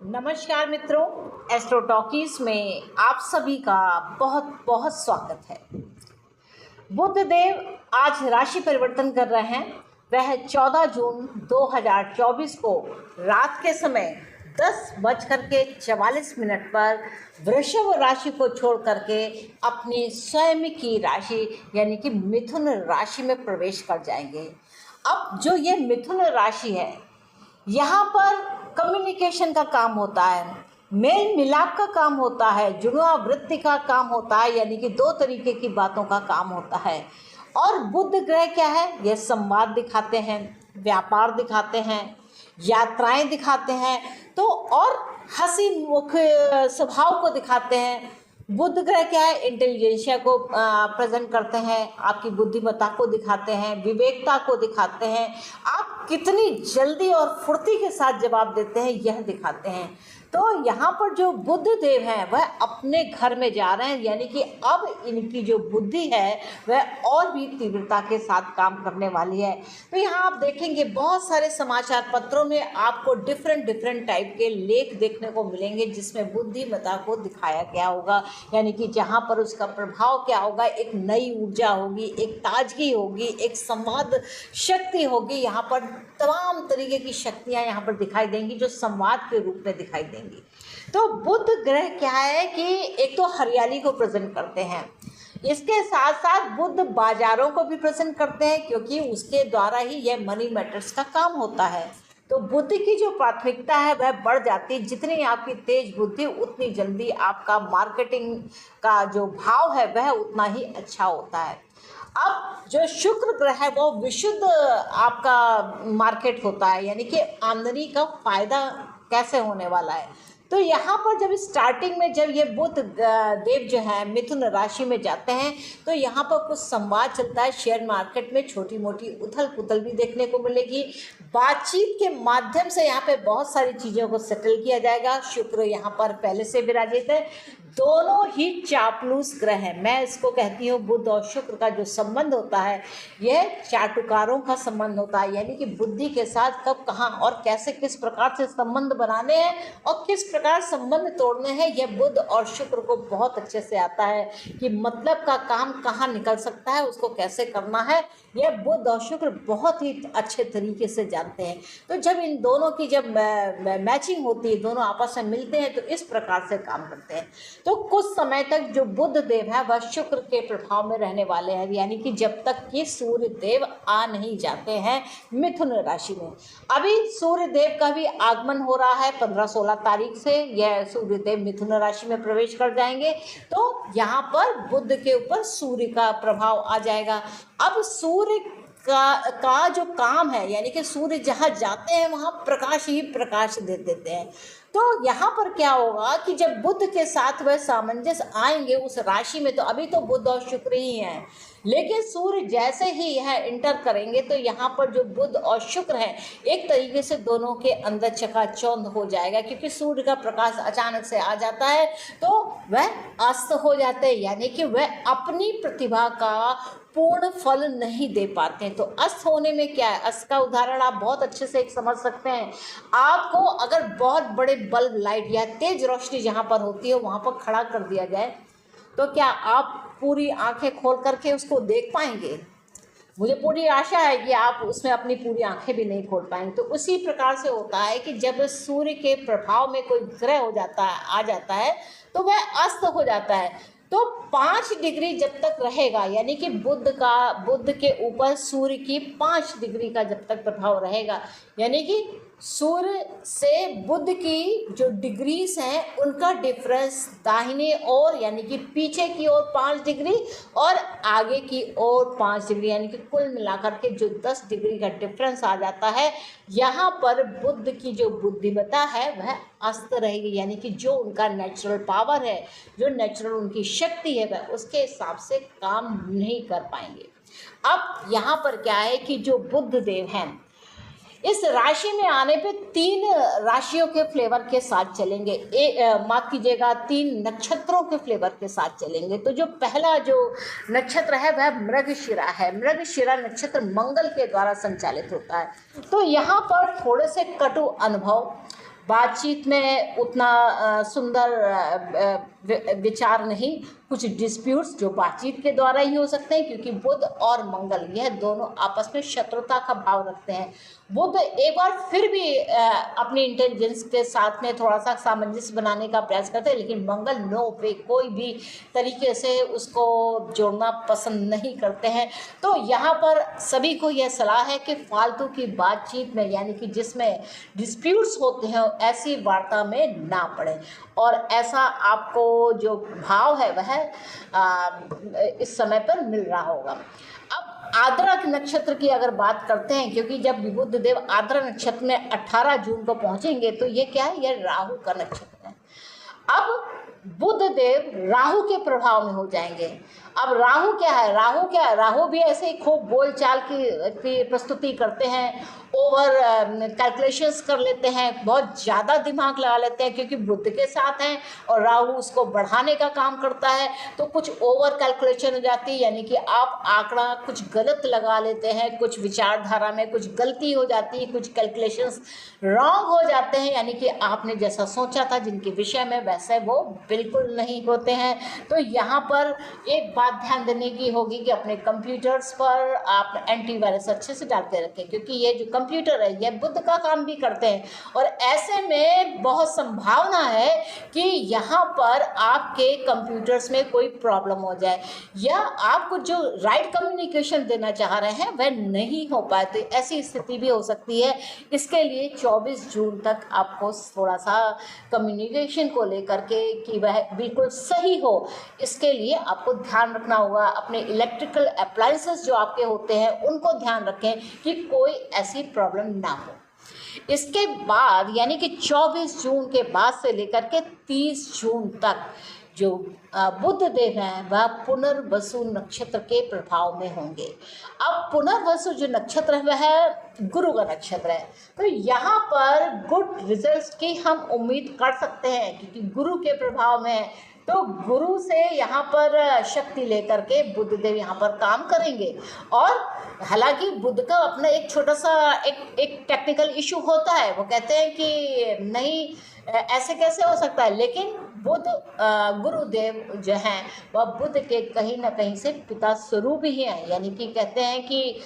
नमस्कार मित्रों, astro talkies में आप सभी का बहुत बहुत स्वागत है। बुध देव आज राशि परिवर्तन कर रहे हैं। वह 14 जून 2024 को रात के समय 10:44 पर वृषभ राशि को छोड़ करके अपनी स्वयं की राशि यानी कि मिथुन राशि में प्रवेश कर जाएंगे। अब जो ये मिथुन राशि है, यहाँ पर कम्युनिकेशन का काम होता है, मेल मिलाप का काम होता है, जुड़वा वृत्ति का काम होता है, यानी कि दो तरीके की बातों का काम होता है। और बुध ग्रह क्या है? ये संवाद दिखाते हैं, व्यापार दिखाते हैं, यात्राएं दिखाते हैं, तो और हंसी मुख स्वभाव को दिखाते हैं। बुध ग्रह क्या है? इंटेलिजेंसिया को प्रेजेंट करते हैं, आपकी बुद्धिमत्ता को दिखाते हैं, विवेकता को दिखाते हैं, आप कितनी जल्दी और फुर्ती के साथ जवाब देते हैं यह दिखाते हैं। तो यहाँ पर जो बुध देव हैं वह अपने घर में जा रहे हैं, यानी कि अब इनकी जो बुद्धि है वह और भी तीव्रता के साथ काम करने वाली है। तो यहाँ आप देखेंगे बहुत सारे समाचार पत्रों में आपको डिफरेंट टाइप के लेख देखने को मिलेंगे जिसमें बुद्धिमत्ता को दिखाया गया होगा, यानी कि जहाँ पर उसका प्रभाव क्या होगा, एक नई ऊर्जा होगी, एक ताजगी होगी, एक संवाद शक्ति होगी। यहाँ पर तमाम तरीके की शक्तियाँ यहाँ पर दिखाई देंगी जो संवाद के रूप में दिखाई देंगी। तो बुध ग्रह क्या है कि एक तो हरियाली को प्रेजेंट करते हैं, इसके साथ साथ बुध बाजारों को भी प्रेजेंट करते हैं, क्योंकि उसके द्वारा ही यह मनी मैटर्स का काम होता है। तो बुद्धि की जो प्राथमिकता है वह बढ़ जाती है। जितनी आपकी तेज बुद्धि उतनी जल्दी आपका मार्केटिंग का जो भाव है वह उतना ही अच्छा होता है। अब जो शुक्र ग्रह है वो विशुद्ध आपका मार्केट होता है, यानी कि आमदनी का फायदा कैसे होने वाला है। तो यहाँ पर जब स्टार्टिंग में जब ये बुध देव जो है मिथुन राशि में जाते हैं तो यहाँ पर कुछ संवाद चलता है। शेयर मार्केट में छोटी मोटी उथल पुथल भी देखने को मिलेगी। बातचीत के माध्यम से यहाँ पे बहुत सारी चीज़ों को सेटल किया जाएगा। शुक्र यहाँ पर पहले से विराजित है। दोनों ही चापलूस ग्रह हैं। मैं इसको कहती हूँ बुध और शुक्र का जो संबंध होता है यह चाटुकारों का संबंध होता है, यानी कि बुद्धि के साथ कब कहाँ और कैसे किस प्रकार से संबंध बनाने हैं और किस प्रकार संबंध तोड़ने हैं, यह बुध और शुक्र को बहुत अच्छे से आता है कि मतलब का काम कहाँ निकल सकता है, उसको कैसे करना है, यह बुध और शुक्र बहुत ही अच्छे तरीके से जानते हैं। तो जब इन दोनों की जब मैचिंग होती है, दोनों आपस में मिलते हैं तो इस प्रकार से काम करते हैं। तो कुछ समय तक जो बुध देव है वह शुक्र के प्रभाव में रहने वाले हैं, यानी कि जब तक कि सूर्य देव आ नहीं जाते हैं मिथुन राशि में। अभी सूर्य देव का भी आगमन हो रहा है 15-16 तारीख से यह सूर्य देव मिथुन राशि में प्रवेश कर जाएंगे। तो यहाँ पर बुध के ऊपर सूर्य का प्रभाव आ जाएगा। अब सूर्य का जो काम है, यानी कि सूर्य जहाँ जाते हैं वहाँ प्रकाश ही प्रकाश दे देते हैं। तो यहाँ पर क्या होगा कि जब बुध के साथ वह सामंजस्य आएंगे उस राशि में, तो अभी तो बुध और शुक्र ही हैं, लेकिन सूर्य जैसे ही यह इंटर करेंगे तो यहाँ पर जो बुध और शुक्र हैं एक तरीके से दोनों के अंदर चकाचौंध हो जाएगा, क्योंकि सूर्य का प्रकाश अचानक से आ जाता है तो वह अस्त हो जाते हैं, यानी कि वह अपनी प्रतिभा का पूर्ण फल नहीं दे पाते हैं। तो अस्त होने में क्या है, अस्त का उदाहरण आप बहुत अच्छे से एक समझ सकते हैं। आपको अगर बहुत बड़े बल्ब लाइट या तेज रोशनी जहाँ पर होती है वहाँ पर खड़ा कर दिया जाए तो क्या आप पूरी आंखें खोल करके उसको देख पाएंगे? मुझे पूरी आशा है कि आप उसमें अपनी पूरी आंखें भी नहीं खोल पाएंगे। तो उसी प्रकार से होता है कि जब सूर्य के प्रभाव में कोई ग्रह हो जाता है, आ जाता है, तो वह अस्त हो जाता है। तो 5 डिग्री जब तक रहेगा, यानी कि बुध के ऊपर सूर्य की 5 डिग्री का जब तक प्रभाव रहेगा, यानी कि सूर्य से बुध की जो डिग्रीज हैं उनका डिफरेंस दाहिने ओर यानी कि पीछे की ओर 5 डिग्री और आगे की ओर 5 डिग्री, यानी कि कुल मिलाकर के जो 10 डिग्री का डिफरेंस आ जाता है। यहाँ पर बुध की जो बुद्धिमत्ता है वह अस्त रहेगी, यानी कि जो उनका नेचुरल पावर है, जो नेचुरल उनकी शक्ति है, वह उसके हिसाब से काम नहीं कर पाएंगे। अब यहाँ पर क्या है कि जो बुध देव हैं इस राशि में आने पे 3 राशियों के फ्लेवर के साथ चलेंगे, माफ कीजिएगा 3 नक्षत्रों के फ्लेवर के साथ चलेंगे। तो जो पहला जो नक्षत्र है वह मृगशिरा है। मृगशिरा नक्षत्र मंगल के द्वारा संचालित होता है। तो यहाँ पर थोड़े से कटु अनुभव, बातचीत में उतना सुंदर विचार नहीं, कुछ डिस्प्यूट्स जो बातचीत के द्वारा ही हो सकते हैं, क्योंकि बुध और मंगल यह दोनों आपस में शत्रुता का भाव रखते हैं। बुध एक बार फिर भी अपनी इंटेलिजेंस के साथ में थोड़ा सा सामंजस्य बनाने का प्रयास करते हैं, लेकिन मंगल नो वे कोई भी तरीके से उसको जोड़ना पसंद नहीं करते हैं। तो यहाँ पर सभी को यह सलाह है कि फालतू की बातचीत में, यानी कि जिसमें डिस्प्यूट्स होते हैं, ऐसी वार्ता में ना पड़े। और ऐसा आपको जो भाव है वह इस समय पर मिल रहा होगा। अब आद्रा नक्षत्र की अगर बात करते हैं, क्योंकि जब बुध देव आद्रा नक्षत्र में 18 जून को पहुंचेंगे, तो ये क्या है, ये राहु का नक्षत्र है। अब बुध देव राहु के प्रभाव में हो जाएंगे। अब राहु क्या है, राहु भी ऐसे ही खूब बोलचाल की प्रस्तुति करते हैं, ओवर कैलकुलेशंस कर लेते हैं, बहुत ज़्यादा दिमाग लगा लेते हैं, क्योंकि बुध के साथ हैं और राहु उसको बढ़ाने का काम करता है। तो कुछ ओवर कैलकुलेशन हो जाती है, यानी कि आप आंकड़ा कुछ गलत लगा लेते हैं, कुछ विचारधारा में कुछ गलती हो जाती है, कुछ कैलकुलेशंस रॉन्ग हो जाते हैं, यानी कि आपने जैसा सोचा था जिनके विषय में, वैसे वो बिल्कुल नहीं होते हैं। तो यहाँ पर एक बात ध्यान देने की होगी कि अपने कंप्यूटर्स पर आप एंटीवायरस अच्छे से डालते रखें, क्योंकि ये जो कंप्यूटर है ये बुध का काम भी करते हैं, और ऐसे में बहुत संभावना है कि यहाँ पर आपके कंप्यूटर्स में कोई प्रॉब्लम हो जाए, या आपको जो राइट कम्युनिकेशन देना चाह रहे हैं वह नहीं हो पाए, तो ऐसी स्थिति भी हो सकती है। इसके लिए 24 जून तक आपको थोड़ा सा कम्युनिकेशन को लेकर के कि वह बिल्कुल सही हो, इसके लिए आपको ध्यान रखना होगा। अपने इलेक्ट्रिकल अप्लायंसेस जो आपके होते हैं उनको ध्यान रखें कि कोई ऐसी प्रॉब्लम ना हो। इसके बाद यानी कि 24 जून के बाद से लेकर के 30 जून तक जो बुध देव हैं वह पुनर्वसु नक्षत्र के प्रभाव में होंगे। अब पुनर्वसु जो नक्षत्र है वह गुरु का नक्षत्र है, तो यहाँ पर गुड रिजल्ट्स की हम उम्मीद कर सकते हैं, क्योंकि गुरु के प्रभाव में है। तो गुरु से यहाँ पर शक्ति लेकर के बुध देव यहाँ पर काम करेंगे। और हालांकि बुध का अपना एक छोटा सा एक टेक्निकल इशू होता है, वो कहते हैं कि नहीं ऐसे कैसे हो सकता है, लेकिन बुध गुरुदेव जो हैं वह बुध के कहीं ना कहीं से पिता स्वरूप ही हैं, यानी कि कहते हैं कि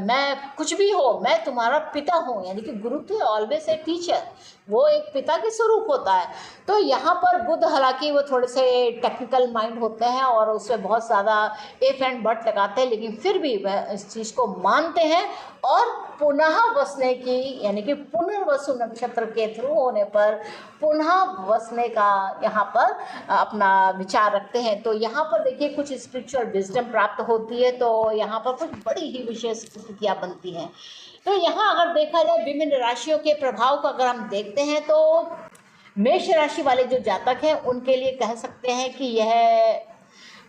मैं कुछ भी हो मैं तुम्हारा पिता हूँ, यानी कि गुरु तो ऑलवेज ए टीचर, वो एक पिता के स्वरूप होता है। तो यहाँ पर बुध हालांकि वो थोड़े से टेक्निकल माइंड होते हैं और उसमें बहुत ज़्यादा इफ एंड बट लगाते हैं, लेकिन फिर भी वह इस चीज़ को मानते हैं और पुनः बसने की, यानी कि पुनर्वसु नक्षत्र के थ्रू होने पर पुनः बसने का यहाँ पर अपना विचार रखते हैं। तो यहाँ पर देखिए कुछ स्पिरिचुअल विजडम प्राप्त होती है, तो यहाँ पर कुछ बड़ी ही विशेष स्थितियाँ बनती हैं। तो यहाँ अगर देखा जाए विभिन्न राशियों के प्रभाव को अगर हम देखते हैं, तो मेष राशि वाले जो जातक हैं उनके लिए कह सकते हैं कि यह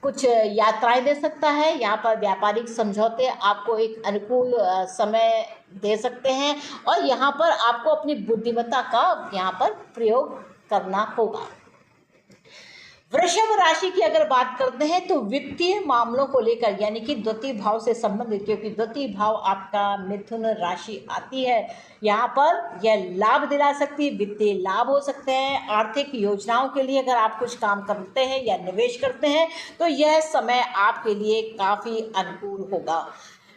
कुछ यात्राएं दे सकता है। यहाँ पर व्यापारिक समझौते आपको एक अनुकूल समय दे सकते हैं, और यहाँ पर आपको अपनी बुद्धिमत्ता का यहाँ पर प्रयोग करना होगा। वृषभ राशि की अगर बात करते हैं तो वित्तीय मामलों को लेकर, यानी कि द्वितीय भाव से संबंधित, क्योंकि द्वितीय भाव आपका मिथुन राशि आती है, यहाँ पर यह लाभ दिला सकती है, वित्तीय लाभ हो सकते हैं। आर्थिक योजनाओं के लिए अगर आप कुछ काम करते हैं या निवेश करते हैं तो यह समय आपके लिए काफ़ी अनुकूल होगा।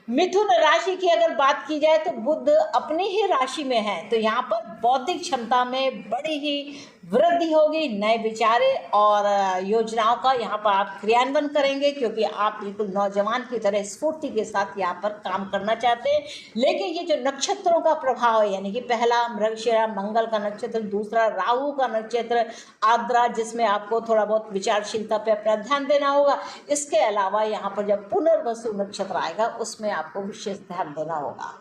मिथुन राशि की अगर बात की जाए तो बुध अपनी ही राशि में है, तो यहाँ पर बौद्धिक क्षमता में बड़ी ही वृद्धि होगी। नए विचारे और योजनाओं का यहाँ पर आप क्रियान्वयन करेंगे, क्योंकि आप बिल्कुल नौजवान की तरह स्फूर्ति के साथ यहाँ पर काम करना चाहते हैं। लेकिन ये जो नक्षत्रों का प्रभाव है, यानी कि पहला मृगशिरा मंगल का नक्षत्र, दूसरा राहु का नक्षत्र आद्रा, जिसमें आपको थोड़ा बहुत विचारशीलता पर अपना ध्यान देना होगा। इसके अलावा यहाँ पर जब पुनर्वसु नक्षत्र आएगा उसमें आपको विशेष ध्यान देना होगा।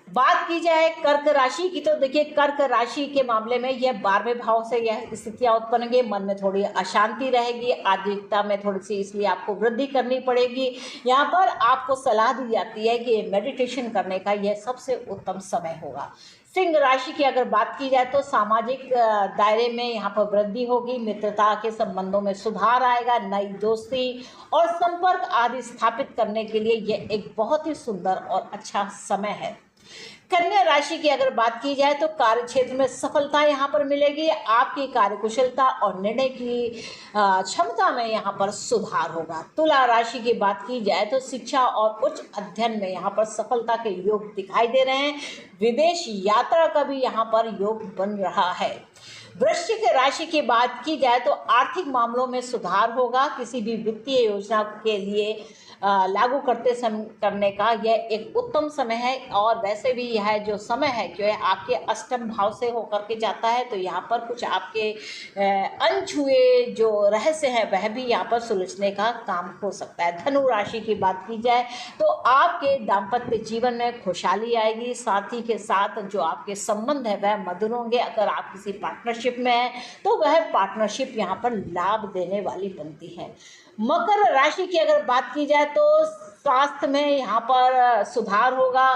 बात की जाए कर्क राशि की, तो देखिए कर्क राशि के मामले में यह 12वें भाव से यह स्थितियां उत्पन्न होंगी। मन में थोड़ी अशांति रहेगी, आध्यात्मिकता में थोड़ी सी, इसलिए आपको वृद्धि करनी पड़ेगी। यहाँ पर आपको सलाह दी जाती है कि मेडिटेशन करने का यह सबसे उत्तम समय होगा। सिंह राशि की अगर बात की जाए तो सामाजिक दायरे में यहाँ पर वृद्धि होगी, मित्रता के संबंधों में सुधार आएगा, नई दोस्ती और संपर्क आदि स्थापित करने के लिए यह एक बहुत ही सुंदर और अच्छा समय है। कन्या राशि की अगर बात की जाए तो कार्य क्षेत्र में सफलता यहाँ पर मिलेगी। आपकी कार्यकुशलता और निर्णय की क्षमता में यहाँ पर सुधार होगा। तुला राशि की बात की जाए तो शिक्षा और उच्च अध्ययन में यहाँ पर सफलता के योग दिखाई दे रहे हैं। विदेश यात्रा का भी यहाँ पर योग बन रहा है। वृश्चिक राशि की बात की जाए तो आर्थिक मामलों में सुधार होगा। किसी भी वित्तीय योजना के लिए लागू करने का यह एक उत्तम समय है। और वैसे भी यह जो समय है जो आपके अष्टम भाव से होकर के जाता है, तो यहाँ पर कुछ आपके अनछुए जो रहस्य हैं वह भी यहाँ पर सुलझने का काम हो सकता है। धनु राशि की बात की जाए तो आपके दाम्पत्य जीवन में खुशहाली आएगी। साथी के साथ जो आपके संबंध है वह मधुर होंगे। अगर आप किसी पार्टनरशिप में हैं तो वह पार्टनरशिप यहाँ पर लाभ देने वाली बनती है। मकर राशि की अगर बात की जाए तो स्वास्थ्य में यहाँ पर सुधार होगा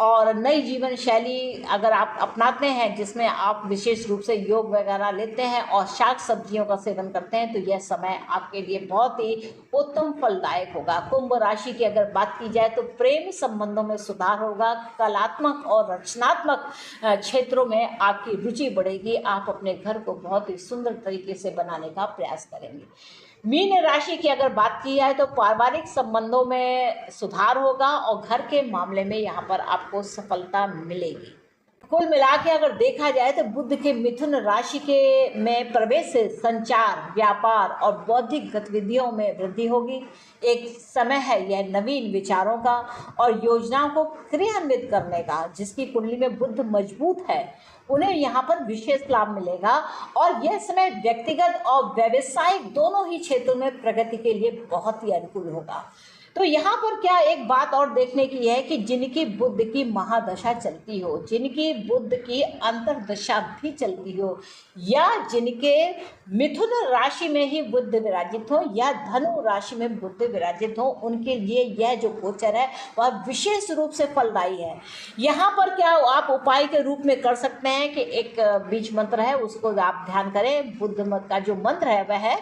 और नई जीवन शैली अगर आप अपनाते हैं जिसमें आप विशेष रूप से योग वगैरह लेते हैं और शाक सब्जियों का सेवन करते हैं तो यह समय आपके लिए बहुत ही उत्तम फलदायक होगा। कुंभ राशि की अगर बात की जाए तो प्रेम संबंधों में सुधार होगा। कलात्मक और रचनात्मक क्षेत्रों में आपकी रुचि बढ़ेगी। आप अपने घर को बहुत ही सुंदर तरीके से बनाने का प्रयास करेंगे। मीन राशि की अगर बात की जाए तो पारिवारिक संबंधों में सुधार होगा और घर के मामले में यहाँ पर आपको सफलता मिलेगी। कुल मिला के अगर देखा जाए तो बुध के मिथुन राशि के में प्रवेश से संचार, व्यापार और बौद्धिक गतिविधियों में वृद्धि होगी। एक समय है यह नवीन विचारों का और योजनाओं को क्रियान्वित करने का। जिसकी कुंडली में बुध मजबूत है उन्हें यहाँ पर विशेष लाभ मिलेगा और यह समय व्यक्तिगत और व्यावसायिक दोनों ही क्षेत्रों में प्रगति के लिए बहुत ही अनुकूल होगा। तो यहाँ पर क्या एक बात और देखने की है कि जिनकी बुध की महादशा चलती हो, जिनकी बुध की अंतर्दशा भी चलती हो, या जिनके मिथुन राशि में ही बुध विराजित हो या धनु राशि में बुध विराजित हो, उनके लिए यह जो गोचर है वह विशेष रूप से फलदायी है। यहाँ पर क्या आप उपाय के रूप में कर सकते हैं कि एक बीज मंत्र है उसको आप ध्यान करें। बुध का जो मंत्र है वह है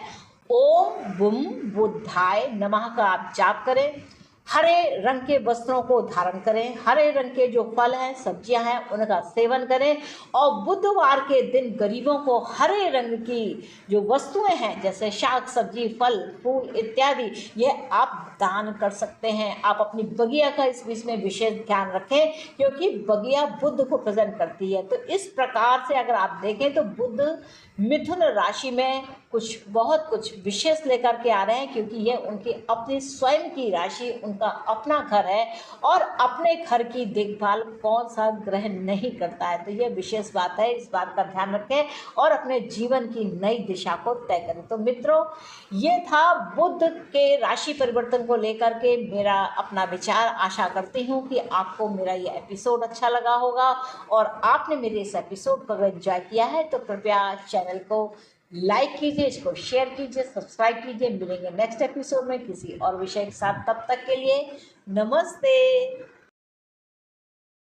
ओम बुम बुद्धाय नमः का आप जाप करें। हरे रंग के वस्त्रों को धारण करें, हरे रंग के जो फल हैं सब्जियां हैं उनका सेवन करें और बुधवार के दिन गरीबों को हरे रंग की जो वस्तुएं हैं जैसे शाक सब्जी, फल, फूल इत्यादि यह आप दान कर सकते हैं। आप अपनी बगिया का इस बीच में विशेष ध्यान रखें क्योंकि बगिया बुध को प्रेजेंट करती है। तो इस प्रकार से अगर आप देखें तो बुध मिथुन राशि में बहुत कुछ विशेष लेकर के आ रहे हैं क्योंकि यह उनकी अपनी स्वयं की राशि, उनका अपना घर है और अपने घर की देखभाल कौन सा ग्रह नहीं करता है। तो यह विशेष बात है, इस बात का ध्यान रखें और अपने जीवन की नई दिशा को तय करें। तो मित्रों, ये था बुध के राशि परिवर्तन को लेकर के मेरा अपना विचार। आशा करती हूँ कि आपको मेरा ये एपिसोड अच्छा लगा होगा और आपने मेरे इस एपिसोड को अगर एंजॉय किया है तो कृपया चैनल को लाइक कीजिए, इसको शेयर कीजिए, सब्सक्राइब कीजिए। मिलेंगे नेक्स्ट एपिसोड में किसी और विषय के साथ। तब तक के लिए नमस्ते।